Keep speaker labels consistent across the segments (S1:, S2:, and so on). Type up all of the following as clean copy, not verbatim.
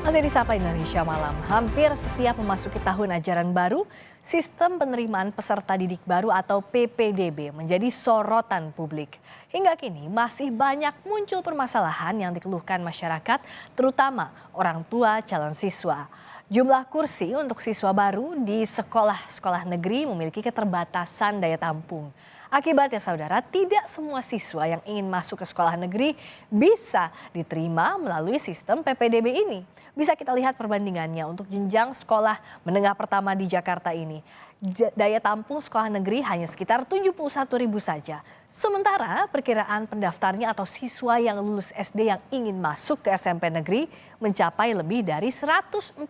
S1: Masih di Sapa Indonesia Malam, hampir setiap memasuki tahun ajaran baru, sistem penerimaan peserta didik baru atau PPDB menjadi sorotan publik. Hingga kini masih banyak muncul permasalahan yang dikeluhkan masyarakat, terutama orang tua calon siswa. Jumlah kursi untuk siswa baru di sekolah-sekolah negeri memiliki keterbatasan daya tampung. Akibatnya saudara, tidak semua siswa yang ingin masuk ke sekolah negeri bisa diterima melalui sistem PPDB ini. Bisa kita lihat perbandingannya untuk jenjang sekolah menengah pertama di Jakarta ini. Daya tampung sekolah negeri hanya sekitar 71.000 saja. Sementara perkiraan pendaftarnya atau siswa yang lulus SD yang ingin masuk ke SMP negeri mencapai lebih dari 149.000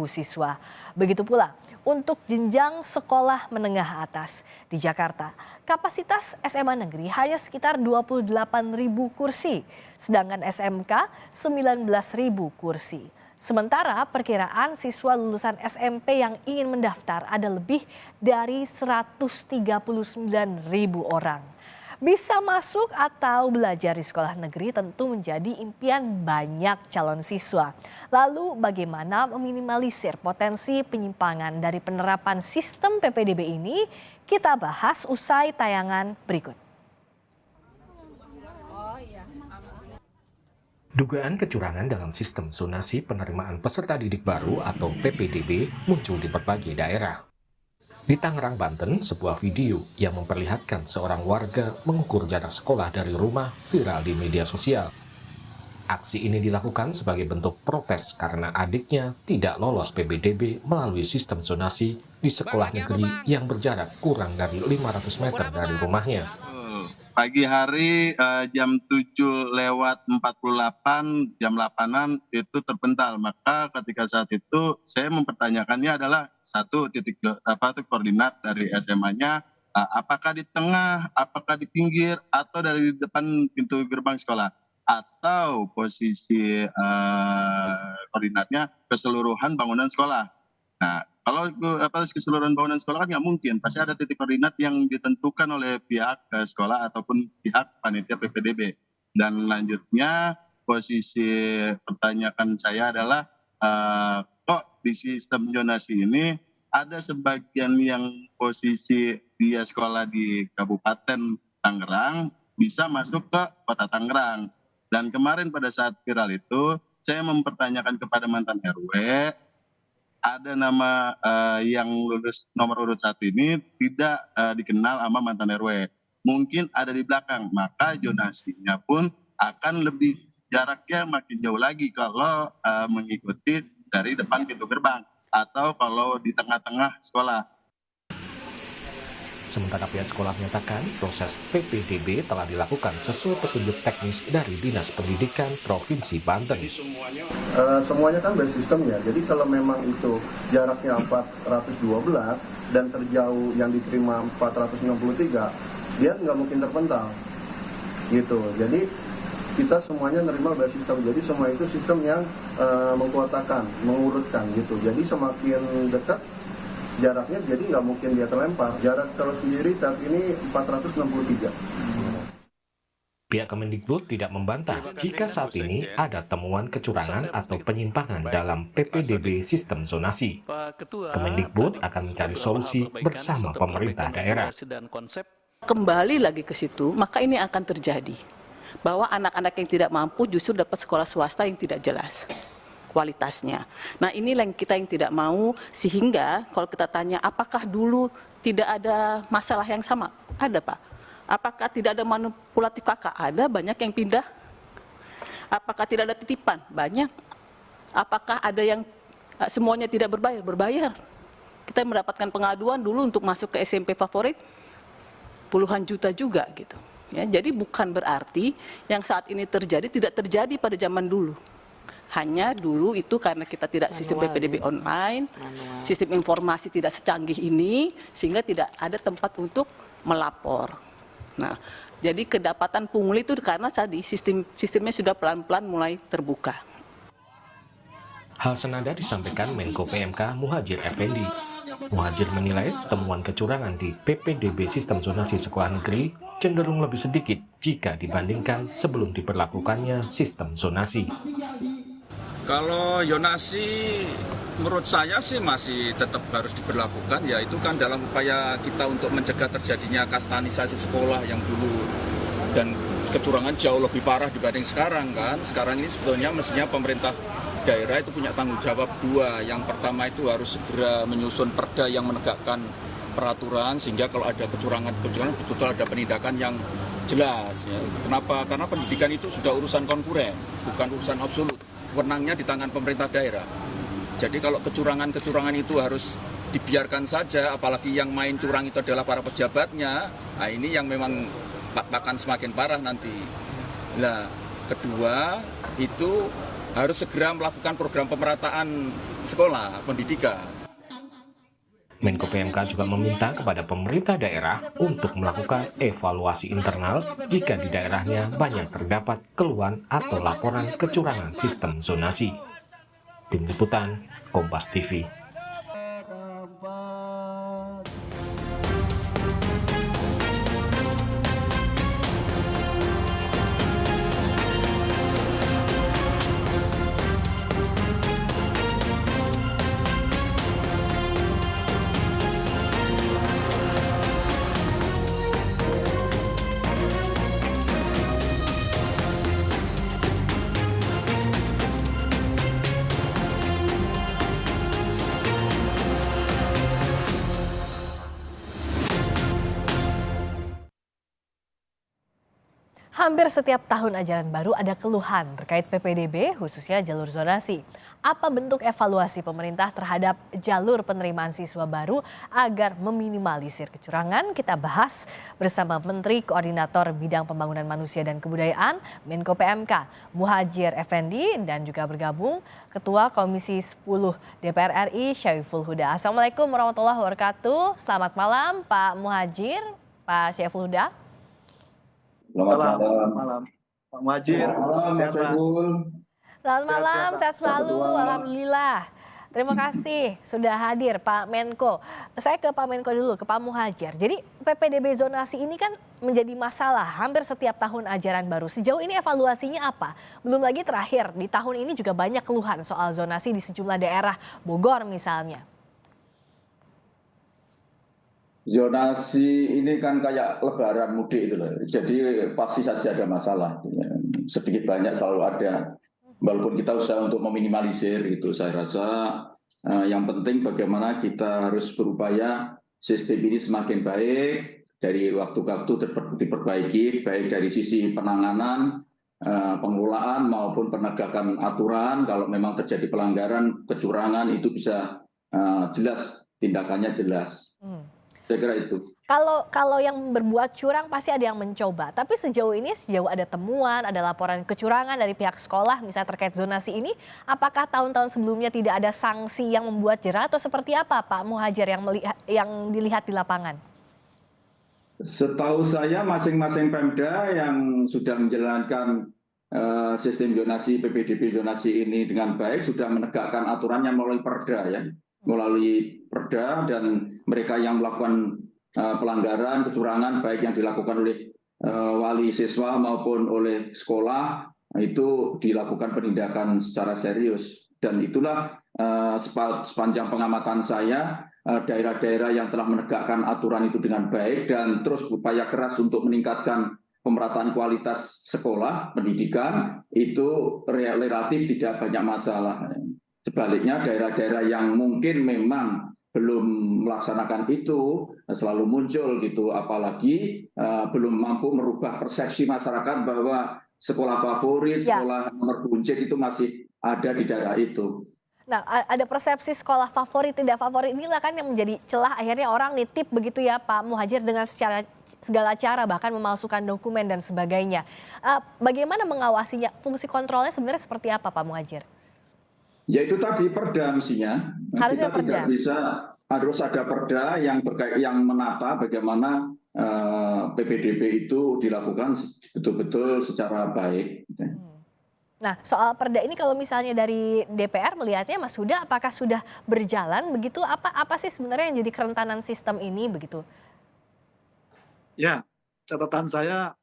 S1: siswa. Begitu pula untuk jenjang sekolah menengah atas di Jakarta, kapasitas SMA negeri hanya sekitar 28.000 kursi, sedangkan SMK 19.000 kursi. Sementara perkiraan siswa lulusan SMP yang ingin mendaftar ada lebih dari 139.000 orang. Bisa masuk atau belajar di sekolah negeri tentu menjadi impian banyak calon siswa. Lalu bagaimana meminimalisir potensi penyimpangan dari penerapan sistem PPDB ini? Kita bahas usai tayangan berikut.
S2: Dugaan kecurangan dalam sistem zonasi penerimaan peserta didik baru atau PPDB muncul di berbagai daerah. Di Tangerang, Banten, sebuah video yang memperlihatkan seorang warga mengukur jarak sekolah dari rumah viral di media sosial. Aksi ini dilakukan sebagai bentuk protes karena adiknya tidak lolos PPDB melalui sistem zonasi di sekolah negeri yang berjarak kurang dari 500 meter dari rumahnya.
S3: Pagi hari jam 7:48, jam 8-an itu terpental. Maka ketika saat itu saya mempertanyakannya adalah satu titik koordinat dari SMA-nya, apakah di tengah, apakah di pinggir, atau dari depan pintu gerbang sekolah, atau posisi koordinatnya keseluruhan bangunan sekolah. Nah, kalau keseluruhan bangunan sekolah kan nggak mungkin, pasti ada titik koordinat yang ditentukan oleh pihak sekolah ataupun pihak panitia PPDB. Dan lanjutnya posisi pertanyaan saya adalah kok di sistem zonasi ini ada sebagian yang posisi dia sekolah di Kabupaten Tangerang bisa masuk ke Kota Tangerang. Dan kemarin pada saat viral itu saya mempertanyakan kepada mantan RW, ada nama yang lulus nomor urut 1 ini tidak dikenal sama mantan RW. Mungkin ada di belakang, maka zonasinya pun akan lebih jaraknya makin jauh lagi kalau mengikuti dari depan pintu gerbang atau kalau di tengah-tengah sekolah.
S2: Sementara pihak sekolah menyatakan proses PPDB telah dilakukan sesuai petunjuk teknis dari Dinas Pendidikan Provinsi Banten.
S4: Semuanya kan bersistem ya, jadi kalau memang itu jaraknya 412 dan terjauh yang diterima 463, dia nggak mungkin terpental. Gitu, jadi kita semuanya nerima bersistem, jadi semua itu sistem yang mengkuatakan, mengurutkan gitu. Jadi semakin dekat jaraknya, jadi nggak mungkin dia terlempar. Jarak kalau sendiri saat ini 463.
S2: Pihak Kemendikbud tidak membantah jika saat ini ada temuan kecurangan atau penyimpangan dalam PPDB sistem zonasi. Kemendikbud akan mencari solusi bersama pemerintah daerah.
S5: Kembali lagi ke situ, maka ini akan terjadi. Bahwa anak-anak yang tidak mampu justru dapat sekolah swasta yang tidak jelas kualitasnya. Nah, inilah yang kita tidak mau, sehingga kalau kita tanya apakah dulu tidak ada masalah yang sama? Ada, Pak. Apakah tidak ada manipulatif kakak? Ada, banyak yang pindah. Apakah tidak ada titipan? Banyak. Apakah ada yang semuanya tidak berbayar? Berbayar. Kita mendapatkan pengaduan dulu untuk masuk ke SMP favorit puluhan juta juga gitu. Ya, jadi bukan berarti yang saat ini terjadi tidak terjadi pada zaman dulu. Hanya dulu itu karena kita tidak sistem PPDB online, sistem informasi tidak secanggih ini, sehingga tidak ada tempat untuk melapor. Nah, jadi kedapatan pungli itu karena tadi sistemnya sudah pelan-pelan mulai terbuka.
S2: Hal senada disampaikan Menko PMK Muhadjir Effendi. Muhadjir menilai temuan kecurangan di PPDB sistem zonasi sekolah negeri cenderung lebih sedikit jika dibandingkan sebelum diberlakukannya sistem zonasi.
S6: Kalau zonasi menurut saya sih masih tetap harus diberlakukan, ya itu kan dalam upaya kita untuk mencegah terjadinya kastanisasi sekolah yang dulu dan kecurangan jauh lebih parah dibanding sekarang kan. Sekarang ini sebetulnya mestinya pemerintah daerah itu punya tanggung jawab dua. Yang pertama itu harus segera menyusun perda yang menegakkan peraturan sehingga kalau ada kecurangan betul-betul ada penindakan yang jelas. Ya. Kenapa? Karena pendidikan itu sudah urusan konkuren, bukan urusan absolut. Wenangnya di tangan pemerintah daerah. Jadi kalau kecurangan itu harus dibiarkan saja, apalagi yang main curang itu adalah para pejabatnya, nah ini yang memang akan semakin parah nanti. Nah, kedua itu harus segera melakukan program pemerataan sekolah, pendidikan.
S2: Menko PMK juga meminta kepada pemerintah daerah untuk melakukan evaluasi internal jika di daerahnya banyak terdapat keluhan atau laporan kecurangan sistem zonasi. Tim Liputan, Kompas TV.
S1: Hampir setiap tahun ajaran baru ada keluhan terkait PPDB, khususnya jalur zonasi. Apa bentuk evaluasi pemerintah terhadap jalur penerimaan siswa baru agar meminimalisir kecurangan? Kita bahas bersama Menteri Koordinator Bidang Pembangunan Manusia dan Kebudayaan, Menko PMK, Muhadjir Effendi, dan juga bergabung Ketua Komisi 10 DPR RI, Syaiful Huda. Assalamualaikum warahmatullahi wabarakatuh. Selamat malam Pak Muhadjir, Pak Syaiful Huda.
S7: Selamat malam, Pak Muhadjir. Sehat, Pak?
S1: Selamat malam, sehat selalu,
S7: Ketua.
S1: alhamdulillah. Terima kasih sudah hadir Pak Menko. Saya ke Pak Menko dulu, ke Pak Muhadjir. Jadi PPDB zonasi ini kan menjadi masalah hampir setiap tahun ajaran baru. Sejauh ini evaluasinya apa? Belum lagi terakhir, di tahun ini juga banyak keluhan soal zonasi di sejumlah daerah, Bogor misalnya.
S7: Zonasi ini kan kayak lebaran mudik itu loh. Jadi pasti saja ada masalah. Sedikit banyak selalu ada. Walaupun kita usaha untuk meminimalisir itu, saya rasa yang penting bagaimana kita harus berupaya sistem ini semakin baik, dari waktu ke waktu diperbaiki, baik dari sisi penanganan, pengelolaan maupun penegakan aturan. Kalau memang terjadi pelanggaran, kecurangan itu bisa jelas, tindakannya jelas. Saya kira itu.
S1: Kalau yang berbuat curang pasti ada yang mencoba. Tapi sejauh ada temuan, ada laporan kecurangan dari pihak sekolah misalnya terkait zonasi ini, apakah tahun-tahun sebelumnya tidak ada sanksi yang membuat jerah atau seperti apa Pak Muhadjir yang dilihat di lapangan?
S7: Setahu saya masing-masing Pemda yang sudah menjalankan sistem zonasi, PPDB zonasi ini dengan baik sudah menegakkan aturannya melalui perda ya. Melalui perda, dan mereka yang melakukan pelanggaran, kecurangan baik yang dilakukan oleh wali siswa maupun oleh sekolah itu dilakukan penindakan secara serius. Dan itulah sepanjang pengamatan saya daerah-daerah yang telah menegakkan aturan itu dengan baik dan terus berupaya keras untuk meningkatkan pemerataan kualitas sekolah, pendidikan, itu relatif tidak banyak masalah. Sebaliknya daerah-daerah yang mungkin memang belum melaksanakan itu selalu muncul gitu, apalagi belum mampu merubah persepsi masyarakat bahwa sekolah favorit, sekolah nomor buncit itu masih ada di daerah itu.
S1: Nah, ada persepsi sekolah favorit tidak favorit, inilah kan yang menjadi celah akhirnya orang nitip begitu ya Pak Muhadjir dengan segala cara, bahkan memalsukan dokumen dan sebagainya. Bagaimana mengawasinya? Fungsi kontrolnya sebenarnya seperti apa Pak Muhadjir?
S7: Ya itu tadi perda mestinya.
S1: Harusnya
S7: kita
S1: perda.
S7: Tidak bisa, harus ada perda yang menata bagaimana PPDB itu dilakukan betul-betul secara baik.
S1: Nah, soal perda ini kalau misalnya dari DPR melihatnya Mas Huda, apakah sudah berjalan begitu? Apa sih sebenarnya yang jadi kerentanan sistem ini begitu?
S8: Ya, catatan saya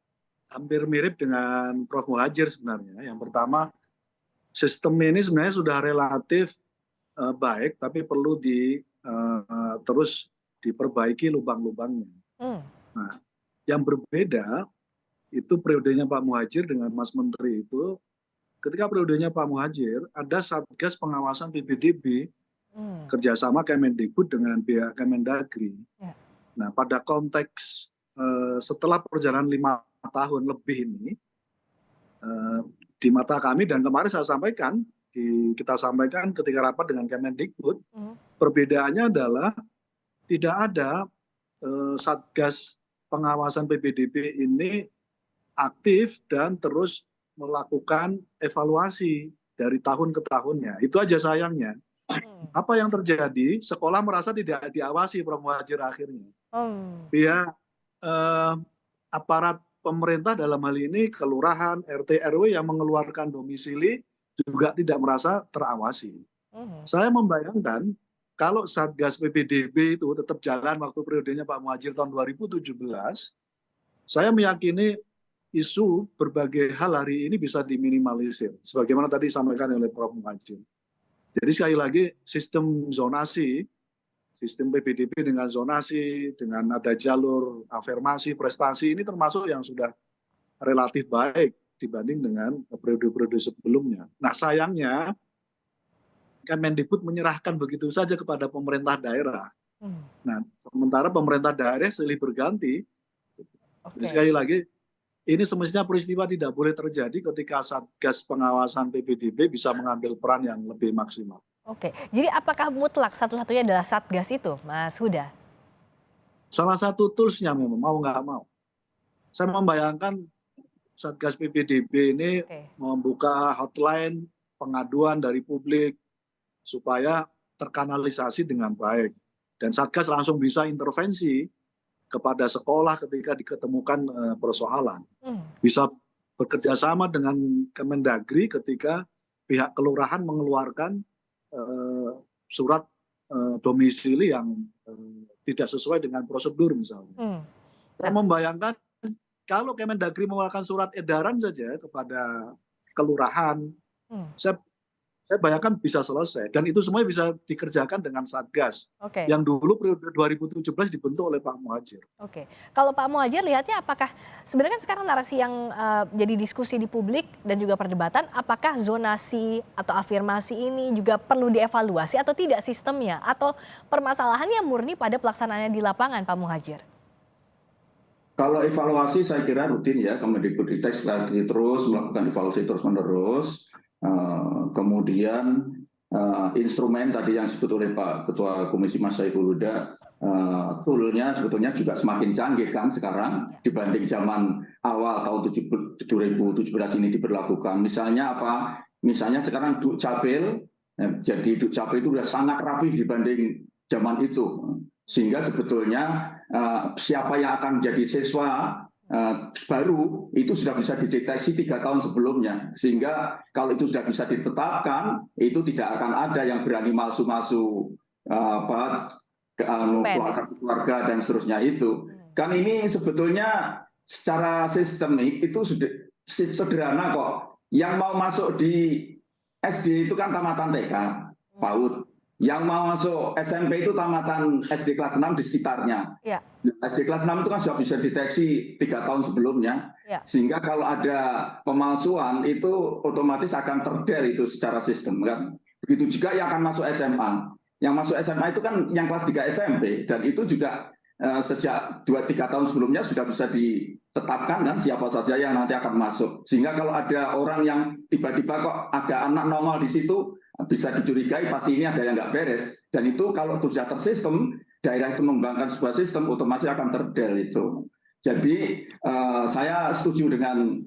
S8: hampir mirip dengan Prof. Muhadjir sebenarnya. Yang pertama, sistem ini sebenarnya sudah relatif baik, tapi perlu terus diperbaiki lubang-lubangnya. Nah, yang berbeda itu periodenya Pak Muhadjir dengan Mas Menteri itu, ketika periodenya Pak Muhadjir ada Satgas Pengawasan PPDB kerjasama Kemendikbud dengan pihak Kemendagri. Nah, pada konteks setelah perjalanan 5 tahun lebih ini, di mata kami dan kemarin kita sampaikan ketika rapat dengan Kemendikbud, perbedaannya adalah tidak ada Satgas Pengawasan PPDB ini aktif dan terus melakukan evaluasi dari tahun ke tahunnya. Itu aja sayangnya. Apa yang terjadi? Sekolah merasa tidak diawasi, Prof. Muhadjir akhirnya. Pihak aparat pemerintah dalam hal ini kelurahan, RT, RW yang mengeluarkan domisili juga tidak merasa terawasi. Saya membayangkan kalau Satgas PPDB itu tetap jalan waktu periodenya Pak Muhadjir tahun 2017, saya meyakini isu berbagai hal hari ini bisa diminimalisir. Sebagaimana tadi disampaikan oleh Prof. Muhadjir. Jadi sekali lagi sistem zonasi, sistem PPDB dengan zonasi, dengan ada jalur afirmasi, prestasi ini termasuk yang sudah relatif baik dibanding dengan periode-periode sebelumnya. Nah sayangnya Kemendikbud menyerahkan begitu saja kepada pemerintah daerah. Nah sementara pemerintah daerah silih berganti. Jadi sekali lagi ini semestinya peristiwa tidak boleh terjadi ketika Satgas Pengawasan PPDB bisa mengambil peran yang lebih maksimal.
S1: Oke, jadi apakah mutlak satu-satunya adalah Satgas itu, Mas Huda?
S8: Salah satu toolsnya memang, mau nggak mau. Saya membayangkan Satgas PPDB ini membuka hotline pengaduan dari publik supaya terkanalisasi dengan baik. Dan Satgas langsung bisa intervensi kepada sekolah ketika diketemukan persoalan. Bisa bekerja sama dengan Kemendagri ketika pihak kelurahan mengeluarkan surat domisili yang tidak sesuai dengan prosedur misalnya. Saya membayangkan kalau Kemendagri mengeluarkan surat edaran saja kepada kelurahan, saya bayangkan bisa selesai. Dan itu semuanya bisa dikerjakan dengan Satgas. Yang dulu periode 2017 dibentuk oleh Pak Muhadjir.
S1: Kalau Pak Muhadjir lihatnya apakah sebenarnya sekarang narasi yang jadi diskusi di publik dan juga perdebatan, apakah zonasi atau afirmasi ini juga perlu dievaluasi atau tidak sistemnya? Atau permasalahannya murni pada pelaksanaannya di lapangan, Pak Muhadjir?
S7: Kalau evaluasi saya kira rutin ya, Kemendikbudristek terus melakukan evaluasi terus-menerus. Kemudian instrumen tadi yang disebut oleh Pak Ketua Komisi Mas Saiful Huda, toolnya sebetulnya juga semakin canggih kan sekarang dibanding zaman awal tahun 2017 ini diberlakukan. Misalnya apa? Misalnya sekarang Dukcapil, jadi Dukcapil itu sudah sangat rapi dibanding zaman itu. Sehingga sebetulnya siapa yang akan menjadi siswa baru itu sudah bisa dideteksi 3 tahun sebelumnya, sehingga kalau itu sudah bisa ditetapkan itu tidak akan ada yang berani malsu-malsu keluarga dan seterusnya itu. Kan ini sebetulnya secara sistemik itu sudah sederhana kok. Yang mau masuk di SD itu kan tamatan TK, PAUD. Yang mau masuk SMP itu tamatan SD kelas 6 di sekitarnya. SD kelas 6 itu kan sudah bisa deteksi 3 tahun sebelumnya. Sehingga kalau ada pemalsuan itu otomatis akan terdel itu secara sistem kan. Begitu juga yang akan masuk SMA. Yang masuk SMA itu kan yang kelas 3 SMP dan itu juga sejak 2-3 tahun sebelumnya sudah bisa ditetapkan kan siapa saja yang nanti akan masuk. Sehingga kalau ada orang yang tiba-tiba kok ada anak normal di situ bisa dicurigai pasti ini ada yang nggak beres, dan itu kalau sudah tersistem daerah itu mengembangkan sebuah sistem otomatis akan terdel itu. Jadi saya setuju dengan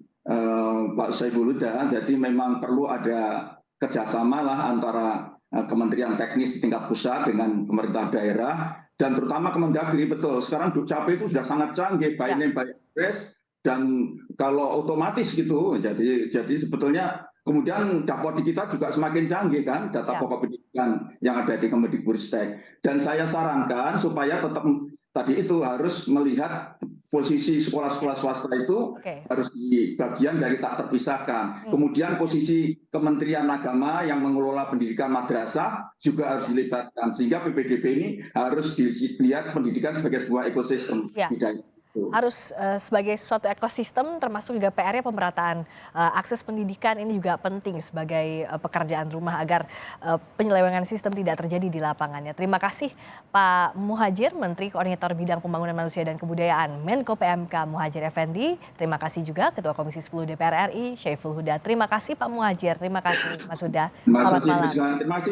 S7: Pak Saiful Huda, jadi memang perlu ada kerjasama lah antara kementerian teknis di tingkat pusat dengan pemerintah daerah dan terutama Kemendagri. Betul, sekarang Dukcapil itu sudah sangat canggih, baik ini baik beres, dan kalau otomatis gitu jadi sebetulnya kemudian Dapodi kita juga semakin canggih kan, data pokok pendidikan yang ada di Kemendikbudristek. Dan saya sarankan supaya tetap tadi itu harus melihat posisi sekolah-sekolah swasta itu harus di bagian dari tak terpisahkan. Kemudian posisi Kementerian Agama yang mengelola pendidikan madrasah juga harus dilibatkan, sehingga PPDB ini harus dilihat pendidikan sebagai sebuah ekosistem.
S1: Harus sebagai suatu ekosistem, termasuk juga PR-nya pemerataan akses pendidikan ini juga penting sebagai pekerjaan rumah agar penyelewengan sistem tidak terjadi di lapangannya. Terima kasih Pak Muhadjir, Menteri Koordinator Bidang Pembangunan Manusia dan Kebudayaan Menko PMK Muhadjir Effendi. Terima kasih juga Ketua Komisi 10 DPR RI Syaiful Huda. Terima kasih Pak Muhadjir, terima kasih Mas Huda. Selamat malam.
S7: Terima kasih.